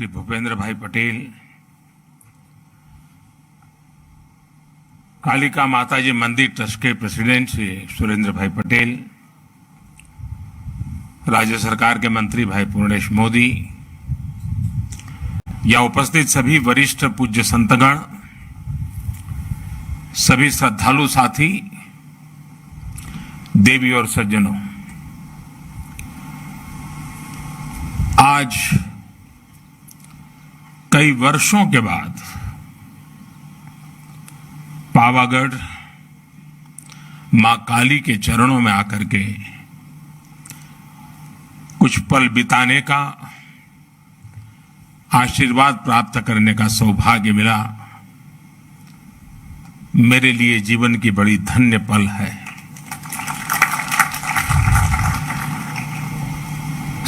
श्री भूपेंद्र भाई पटेल, कालिका माताजी मंदिर ट्रस्ट के प्रेसिडेंट श्री सुरेंद्र भाई पटेल, राज्य सरकार के मंत्री भाई पूर्णेश मोदी, या उपस्थित सभी वरिष्ठ पूज्य संतगण, सभी श्रद्धालु साथी, देवी और सज्जनों, आज कई वर्षों के बाद पावागढ़ मां काली के चरणों में आकर के कुछ पल बिताने का, आशीर्वाद प्राप्त करने का सौभाग्य मिला। मेरे लिए जीवन की बड़ी धन्य पल है।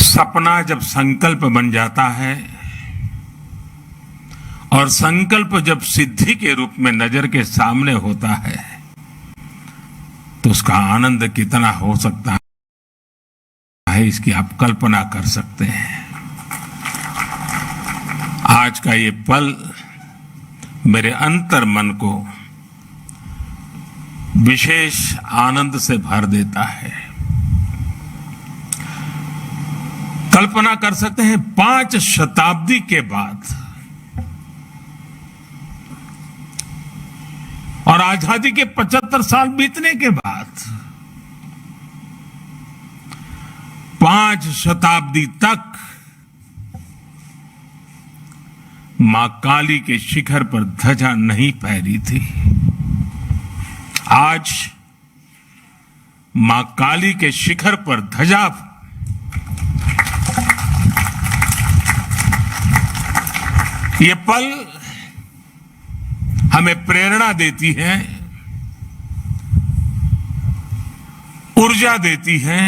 सपना जब संकल्प बन जाता है और संकल्प जब सिद्धि के रूप में नजर के सामने होता है तो उसका आनंद कितना हो सकता है, इसकी आप कल्पना कर सकते हैं। आज का ये पल मेरे अंतर मन को विशेष आनंद से भर देता है। कल्पना कर सकते हैं, 5 शताब्दी के बाद और आजादी के 75 साल बीतने के बाद 5 शताब्दी तक मां काली के शिखर पर ध्वजा नहीं फहरी थी। आज मां काली के शिखर पर ध्वजा ये पल हमें प्रेरणा देती है, ऊर्जा देती है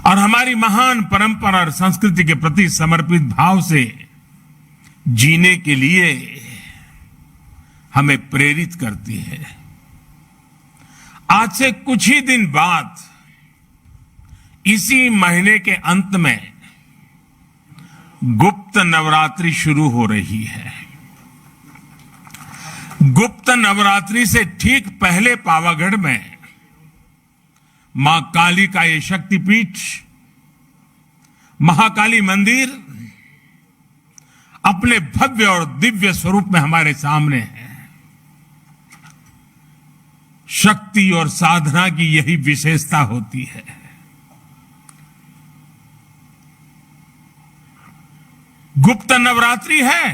और हमारी महान परंपरा और संस्कृति के प्रति समर्पित भाव से जीने के लिए हमें प्रेरित करती है। आज से कुछ ही दिन बाद इसी महीने के अंत में गुप्त नवरात्रि शुरू हो रही है। गुप्त नवरात्रि से ठीक पहले पावागढ़ में मां काली का ये शक्तिपीठ महाकाली मंदिर अपने भव्य और दिव्य स्वरूप में हमारे सामने है। शक्ति और साधना की यही विशेषता होती है। गुप्त नवरात्रि है,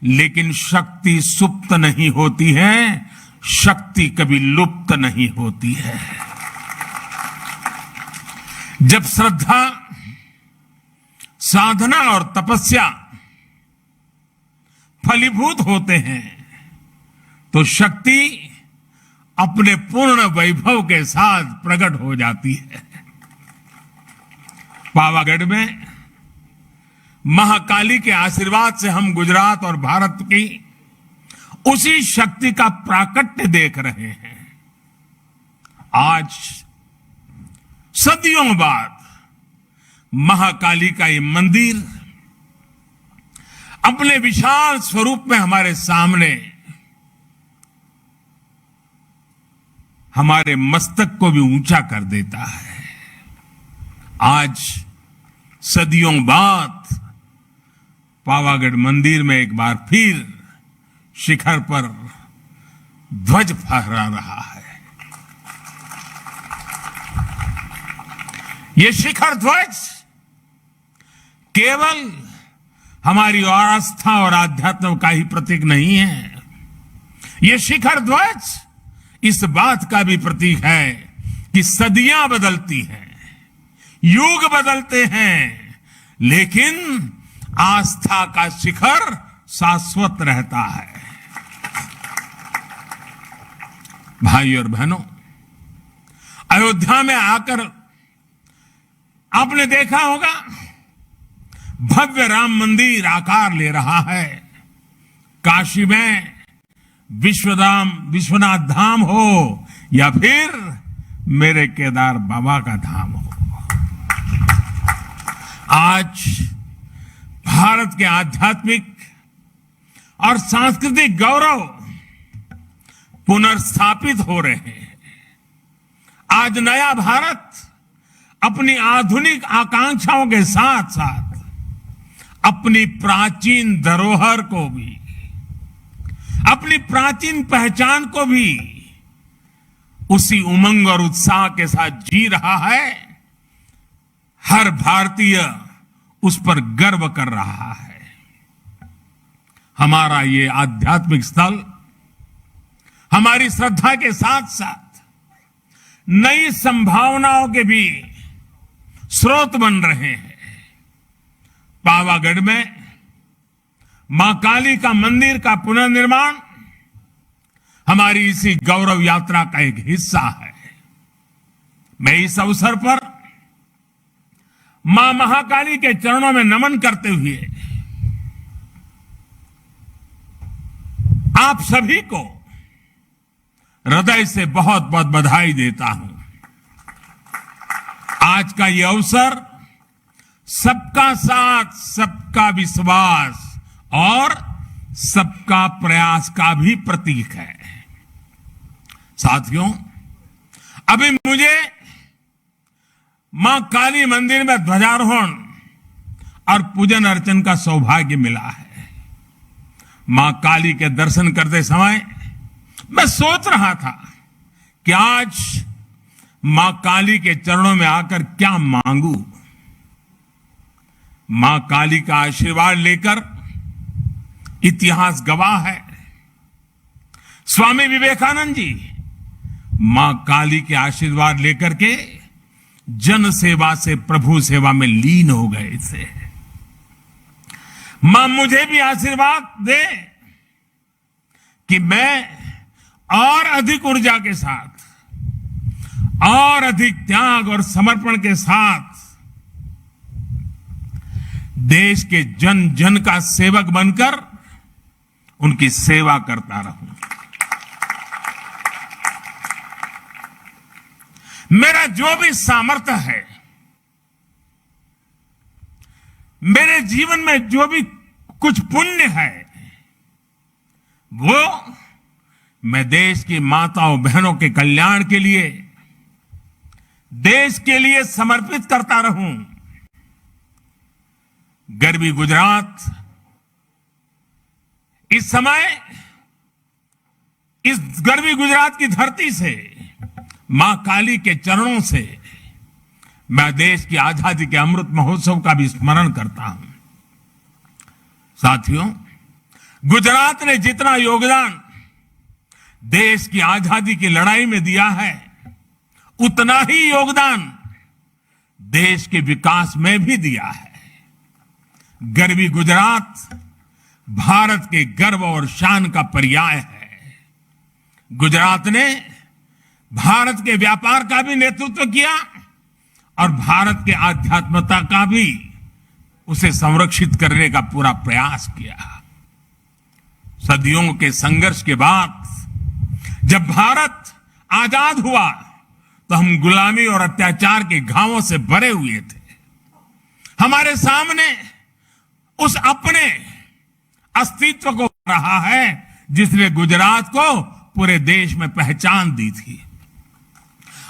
लेकिन शक्ति सुप्त नहीं होती है, शक्ति कभी लुप्त नहीं होती है। जब श्रद्धा, साधना और तपस्या फलीभूत होते हैं तो शक्ति अपने पूर्ण वैभव के साथ प्रकट हो जाती है। पावागढ़ में महाकाली के आशीर्वाद से हम गुजरात और भारत की उसी शक्ति का प्राकट्य देख रहे हैं। आज सदियों बाद महाकाली का ये मंदिर अपने विशाल स्वरूप में हमारे सामने हमारे मस्तक को भी ऊंचा कर देता है। आज सदियों बाद पावागढ़ मंदिर में एक बार फिर शिखर पर ध्वज फहरा रहा है। ये शिखर ध्वज केवल हमारी आस्था और आध्यात्म का ही प्रतीक नहीं है। ये शिखर ध्वज इस बात का भी प्रतीक है कि सदियां बदलती हैं, युग बदलते हैं, लेकिन आस्था का शिखर शाश्वत रहता है। भाई और बहनों, अयोध्या में आकर आपने देखा होगा भव्य राम मंदिर आकार ले रहा है। काशी में विश्वनाथ धाम हो या फिर मेरे केदार बाबा का धाम हो, आज भारत के आध्यात्मिक और सांस्कृतिक गौरव पुनर्स्थापित हो रहे हैं। आज नया भारत अपनी आधुनिक आकांक्षाओं के साथ साथ अपनी प्राचीन धरोहर को भी, अपनी प्राचीन पहचान को भी उसी उमंग और उत्साह के साथ जी रहा है। हर भारतीय उस पर गर्व कर रहा है। हमारा ये आध्यात्मिक स्थल हमारी श्रद्धा के साथ साथ नई संभावनाओं के भी स्रोत बन रहे हैं। पावागढ़ में मां काली का मंदिर का पुनर्निर्माण हमारी इसी गौरव यात्रा का एक हिस्सा है। मैं इस अवसर पर मां महाकाली के चरणों में नमन करते हुए आप सभी को हृदय से बहुत बहुत बधाई देता हूं। आज का ये अवसर सबका साथ, सबका विश्वास और सबका प्रयास का भी प्रतीक है। साथियों, अभी मुझे मां काली मंदिर में ध्वजारोहण और पूजन अर्चन का सौभाग्य मिला है। मां काली के दर्शन करते समय मैं सोच रहा था कि आज मां काली के चरणों में आकर क्या मांगू। मां काली का आशीर्वाद लेकर इतिहास गवाह है, स्वामी विवेकानंद जी मां काली के आशीर्वाद लेकर के जन सेवा से प्रभु सेवा में लीन हो गए थे। मां मुझे भी आशीर्वाद दे कि मैं और अधिक ऊर्जा के साथ और अधिक त्याग और समर्पण के साथ देश के जन जन का सेवक बनकर उनकी सेवा करता रहूं। मेरा जो भी सामर्थ्य है, मेरे जीवन में जो भी कुछ पुण्य है, वो मैं देश की माताओं बहनों के कल्याण के लिए, देश के लिए समर्पित करता रहूं। गरवी गुजरात इस समय इस गरवी गुजरात की धरती से, मां काली के चरणों से मैं देश की आजादी के अमृत महोत्सव का भी स्मरण करता हूं। साथियों, गुजरात ने जितना योगदान देश की आजादी की लड़ाई में दिया है, उतना ही योगदान देश के विकास में भी दिया है। गरवी गुजरात भारत के गर्व और शान का पर्याय है। गुजरात ने भारत के व्यापार का भी नेतृत्व किया और भारत के आध्यात्मता का भी उसे संरक्षित करने का पूरा प्रयास किया। सदियों के संघर्ष के बाद जब भारत आजाद हुआ तो हम गुलामी और अत्याचार के घावों से भरे हुए थे। हमारे सामने उस अपने अस्तित्व को रहा है जिसने गुजरात को पूरे देश में पहचान दी थी।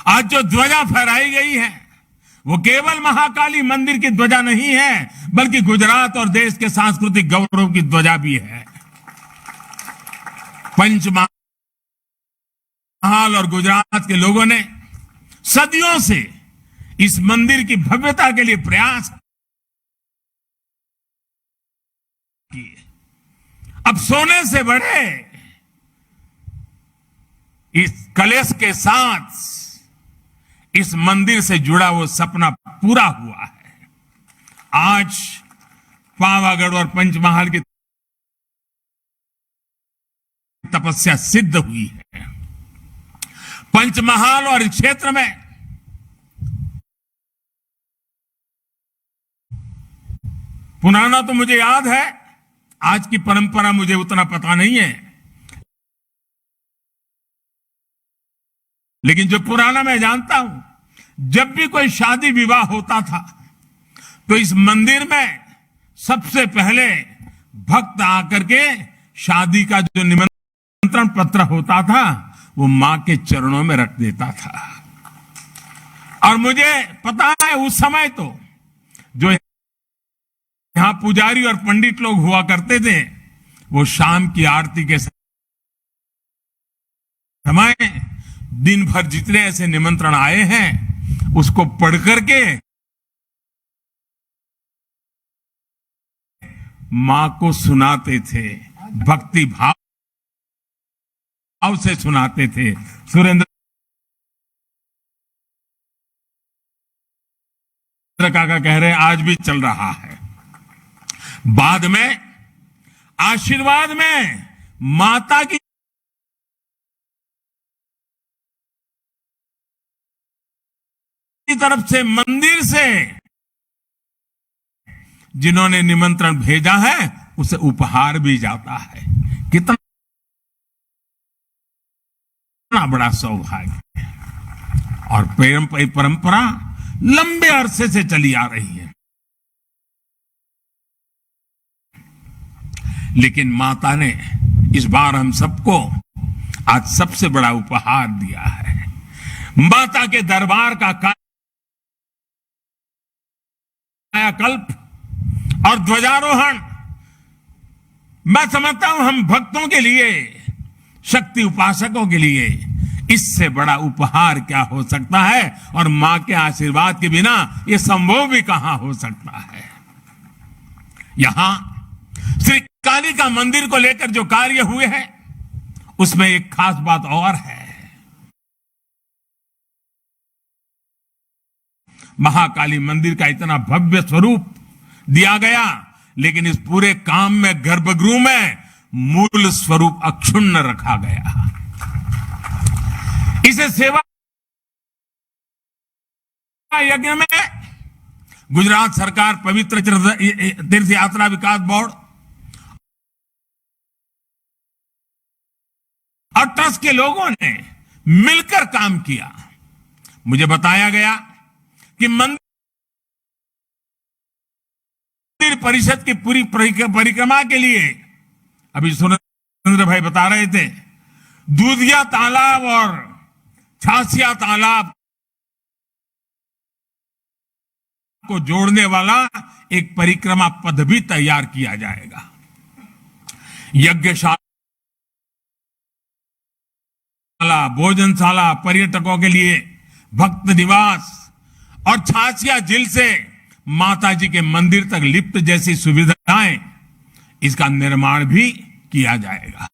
आज जो ध्वजा फहराई गई है वो केवल महाकाली मंदिर की ध्वजा नहीं है, बल्कि गुजरात और देश के सांस्कृतिक गौरव की ध्वजा भी है। पंचमहाल और गुजरात के लोगों ने सदियों से इस मंदिर की भव्यता के लिए प्रयास किए। अब सोने से बड़े इस कलश के साथ इस मंदिर से जुड़ा वो सपना पूरा हुआ है। आज पावागढ़ और पंचमहाल की तपस्या सिद्ध हुई है। पंचमहाल और इस क्षेत्र में पुराना तो मुझे याद है, आज की परंपरा मुझे उतना पता नहीं है, लेकिन जो पुराना मैं जानता हूं, जब भी कोई शादी विवाह होता था तो इस मंदिर में सबसे पहले भक्त आकर के शादी का जो निमंत्रण पत्र होता था वो मां के चरणों में रख देता था। और मुझे पता है उस समय तो जो यहां पुजारी और पंडित लोग हुआ करते थे वो शाम की आरती के समय दिन भर जितने ऐसे निमंत्रण आए हैं उसको पढ़ करके मां को सुनाते थे, भक्ति भाव से सुनाते थे। सुरेंद्र काका कह रहे हैं आज भी चल रहा है। बाद में आशीर्वाद में माता की तरफ से मंदिर से जिन्होंने निमंत्रण भेजा है उसे उपहार भी जाता है। कितना बड़ा सौभाग्य है। और परंपरा लंबे अरसे से चली आ रही है। लेकिन माता ने इस बार हम सबको आज सबसे बड़ा उपहार दिया है। माता के दरबार का कायाकल्प और ध्वजारोहण। मैं समझता हूं हम भक्तों के लिए, शक्ति उपासकों के लिए इससे बड़ा उपहार क्या हो सकता है। और मां के आशीर्वाद के बिना यह संभव भी कहां हो सकता है। यहां श्री काली का मंदिर को लेकर जो कार्य हुए हैं उसमें एक खास बात और है। महाकाली मंदिर का इतना भव्य स्वरूप दिया गया, लेकिन इस पूरे काम में गर्भगृह में मूल स्वरूप अक्षुण्ण रखा गया। इसे सेवा यज्ञ में गुजरात सरकार, पवित्र तीर्थ यात्रा विकास बोर्ड और ट्रस्ट के लोगों ने मिलकर काम किया। मुझे बताया गया कि मंदिर परिषद की पूरी परिक्रमा के लिए, अभी सुरेंद्र भाई बता रहे थे, दूधिया तालाब और छासिया तालाब को जोड़ने वाला एक परिक्रमा पथ भी तैयार किया जाएगा। यज्ञशाला, भोजनशाला, पर्यटकों के लिए भक्त निवास और छासिया झील से माता जी के मंदिर तक लिफ्ट जैसी सुविधाएं, इसका निर्माण भी किया जाएगा।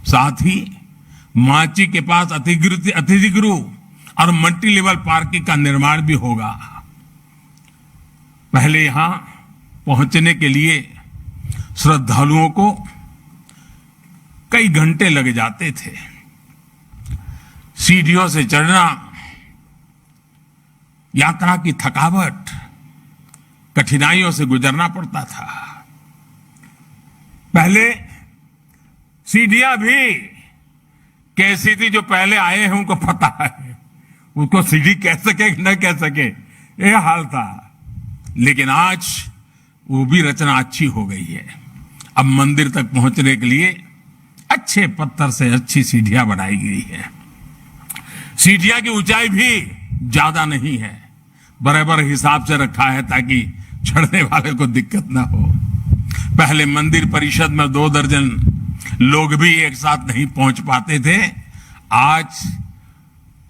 साथ ही माची के पास अतिथि गृह और मल्टी लेवल पार्किंग का निर्माण भी होगा। पहले यहां पहुंचने के लिए श्रद्धालुओं को कई घंटे लग जाते थे। सीढ़ियों से चढ़ना, यात्रा की थकावट, कठिनाइयों से गुजरना पड़ता था। पहले सीढ़ियां भी कैसी थी, जो पहले आए हैं उनको पता है। उसको सीढ़ी कह सके न कह सके, यह हाल था। लेकिन आज वो भी रचना अच्छी हो गई है। अब मंदिर तक पहुंचने के लिए अच्छे पत्थर से अच्छी सीढ़ियां बनाई गई है। सीढ़ियां की ऊंचाई भी ज्यादा नहीं है, बराबर हिसाब से रखा है ताकि चढ़ने वाले को दिक्कत ना हो। पहले मंदिर परिषद में 2 दर्जन लोग भी एक साथ नहीं पहुंच पाते थे। आज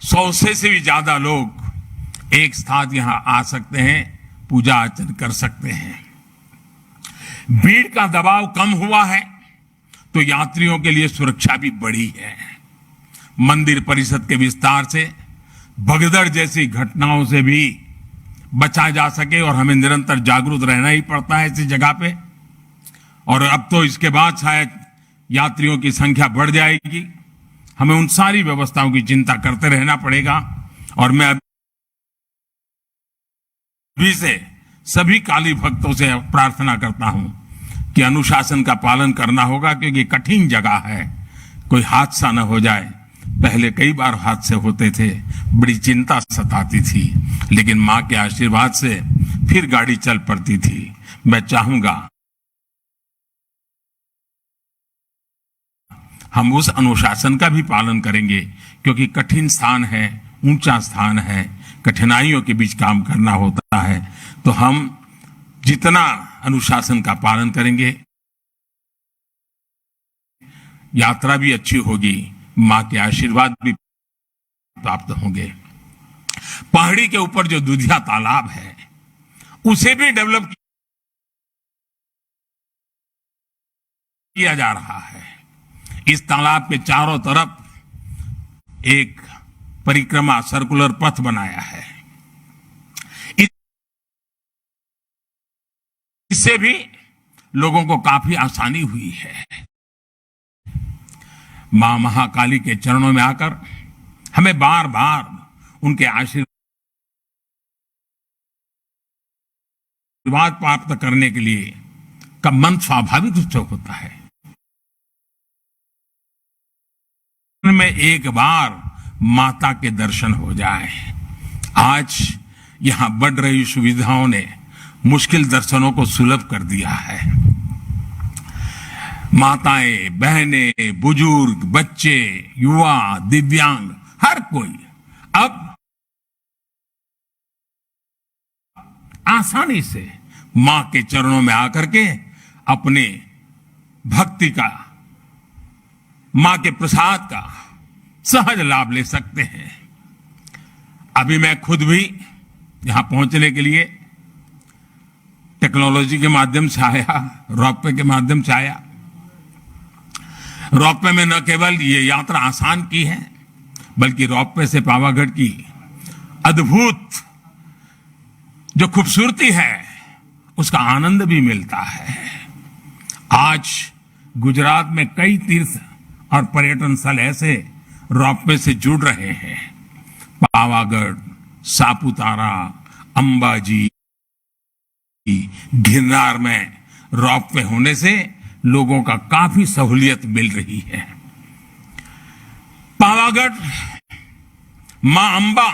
100 से भी ज्यादा लोग एक साथ यहां आ सकते हैं, पूजा अर्चन कर सकते हैं। भीड़ का दबाव कम हुआ है तो यात्रियों के लिए सुरक्षा भी बढ़ी है। मंदिर परिषद के विस्तार से भगदड़ जैसी घटनाओं से भी बचा जा सके, और हमें निरंतर जागरूक रहना ही पड़ता है इसी जगह पे। और अब तो इसके बाद शायद यात्रियों की संख्या बढ़ जाएगी, हमें उन सारी व्यवस्थाओं की चिंता करते रहना पड़ेगा। और मैं अभी से सभी काली भक्तों से प्रार्थना करता हूं कि अनुशासन का पालन करना होगा, क्योंकि कठिन जगह है, कोई हादसा न हो जाए। पहले कई बार हादसे होते थे, बड़ी चिंता सताती थी, लेकिन मां के आशीर्वाद से फिर गाड़ी चल पड़ती थी। मैं चाहूंगा हम उस अनुशासन का भी पालन करेंगे, क्योंकि कठिन स्थान है, ऊंचा स्थान है, कठिनाइयों के बीच काम करना होता है। तो हम जितना अनुशासन का पालन करेंगे, यात्रा भी अच्छी होगी, मां के आशीर्वाद भी प्राप्त होंगे। पहाड़ी के ऊपर जो दुधिया तालाब है, उसे भी डेवलप किया जा रहा है। इस तालाब के चारों तरफ एक परिक्रमा सर्कुलर पथ बनाया है। इससे भी लोगों को काफी आसानी हुई है। मां महाकाली के चरणों में आकर हमें बार बार उनके आशीर्वाद प्राप्त करने के लिए का मन स्वाभाविक रूप से होता है। में एक बार माता के दर्शन हो जाए। आज यहां बढ़ रही सुविधाओं ने मुश्किल दर्शनों को सुलभ कर दिया है। माताएं, बहनें, बुजुर्ग, बच्चे, युवा, दिव्यांग, हर कोई अब आसानी से मां के चरणों में आकर के अपने भक्ति का, मां के प्रसाद का सहज लाभ ले सकते हैं। अभी मैं खुद भी यहां पहुंचने के लिए टेक्नोलॉजी के माध्यम से आया, रोपवे के माध्यम से आया। रोपवे में न केवल ये यात्रा आसान की है, बल्कि रोपवे से पावागढ़ की अद्भुत जो खूबसूरती है, उसका आनंद भी मिलता है। आज गुजरात में कई तीर्थ और पर्यटन स्थल ऐसे रोपवे से जुड़ रहे हैं। पावागढ़, सापुतारा, अंबाजी, गिरनार में रोपवे होने से लोगों का काफी सहूलियत मिल रही है। पावागढ़ मां अंबा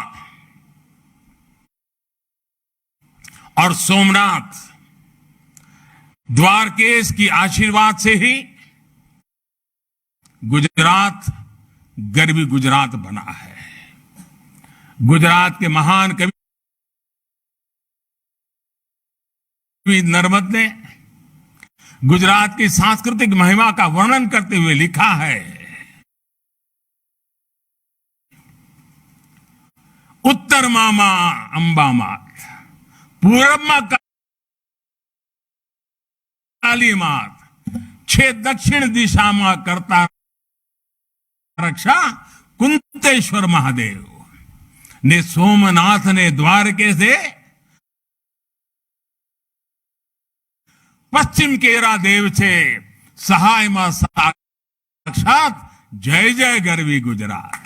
और सोमनाथ द्वारकेश की आशीर्वाद से ही गुजरात गरवी गुजरात बना है। गुजरात के महान कवि नर्मद ने गुजरात की सांस्कृतिक महिमा का वर्णन करते हुए लिखा है, उत्तर मामा अंबा मात, पूरब मां काली मात, छे दक्षिण दिशा मां करता रक्षा कुंतेश्वर महादेव ने सोमनाथ ने द्वारके से पश्चिम केरा देव से सहाय मां साक्षात, जय जय गरवी गुजरात।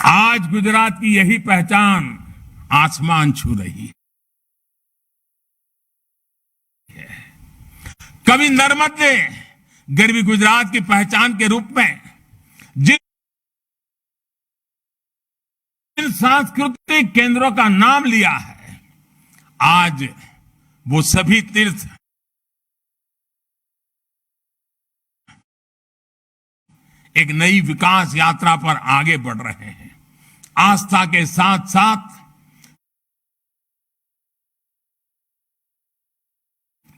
आज गुजरात की यही पहचान आसमान छू रही है। कवि नर्मद ने गरवी गुजरात की पहचान के रूप में जिन सांस्कृतिक केंद्रों का नाम लिया है, आज वो सभी तीर्थ एक नई विकास यात्रा पर आगे बढ़ रहे हैं। आस्था के साथ साथ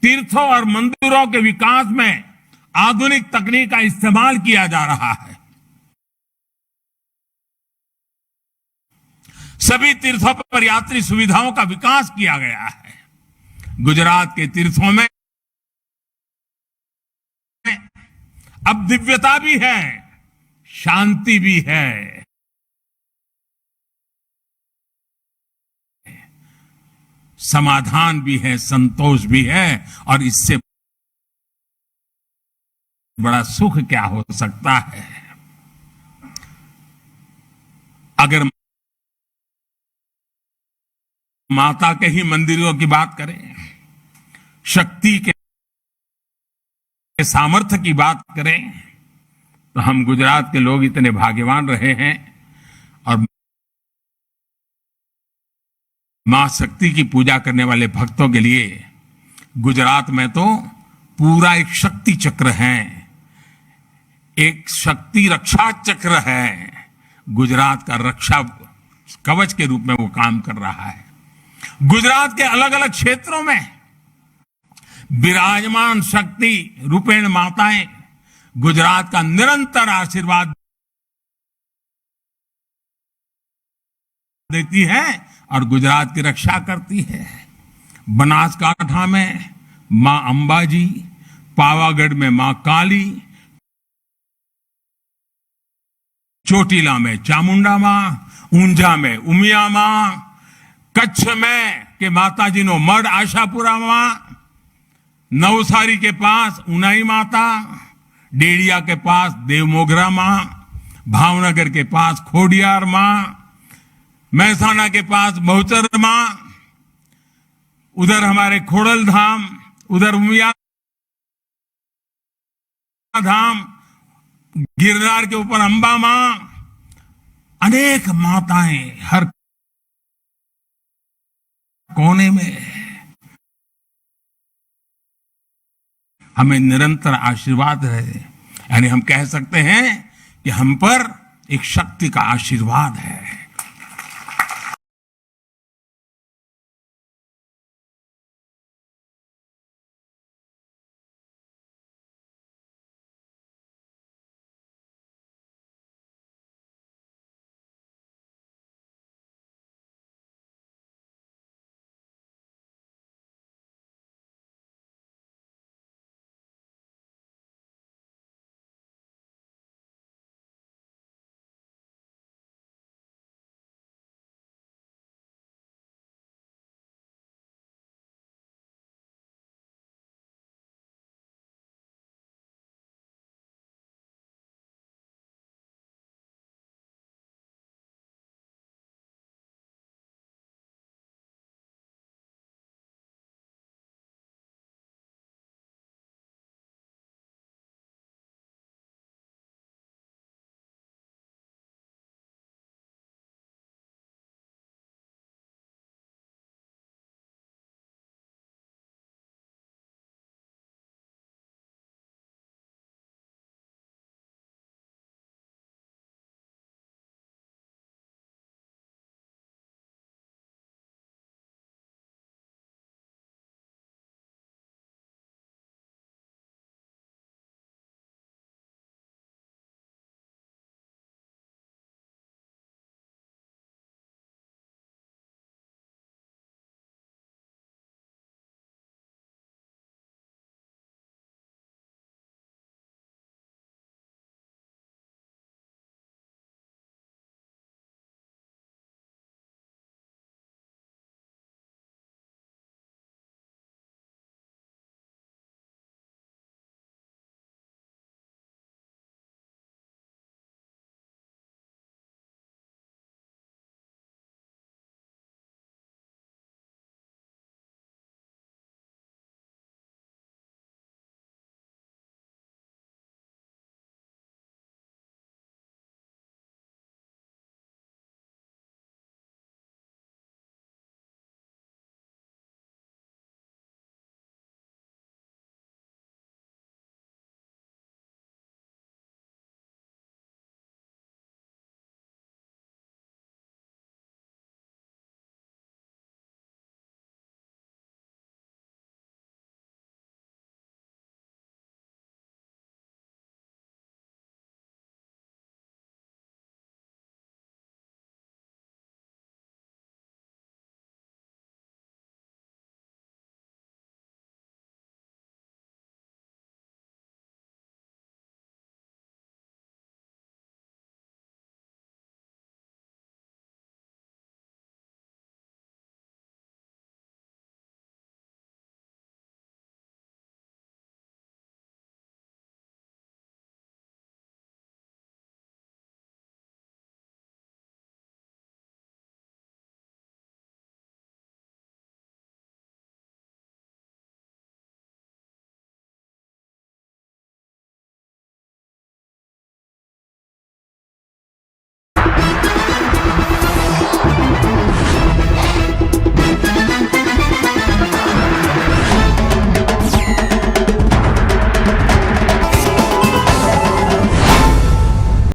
तीर्थों और मंदिरों के विकास में आधुनिक तकनीक का इस्तेमाल किया जा रहा है। सभी तीर्थों पर यात्री सुविधाओं का विकास किया गया है। गुजरात के तीर्थों में अब दिव्यता भी है, शांति भी है। समाधान भी है, संतोष भी है, और इससे बड़ा सुख क्या हो सकता है। अगर माता के ही मंदिरों की बात करें, शक्ति के सामर्थ्य की बात करें तो हम गुजरात के लोग इतने भाग्यवान रहे हैं और मां शक्ति की पूजा करने वाले भक्तों के लिए गुजरात में तो पूरा एक शक्ति चक्र है, एक शक्ति रक्षा चक्र है। गुजरात का रक्षा कवच के रूप में वो काम कर रहा है। गुजरात के अलग अलग क्षेत्रों में विराजमान शक्ति रूपेण माताएं गुजरात का निरंतर आशीर्वाद देती है और गुजरात की रक्षा करती है। बनासकांठा में मां अंबाजी, पावागढ़ में मां काली, चोटीला में चामुंडा मां, ऊंझा में उमिया मां, कच्छ में के माताजी नो मढ़ आशापुरा मां, नवसारी के पास उनाई माता, डेडिया के पास देवमोगरा मां, भावनगर के पास खोडियार मां, महसाना के पास बहुचर मां, उधर हमारे खोड़ल धाम, उधर उमिया धाम, गिरनार के ऊपर अंबा मां, अनेक माताएं हर कोने में हमें निरंतर आशीर्वाद रहे। यानी हम कह सकते हैं कि हम पर एक शक्ति का आशीर्वाद है।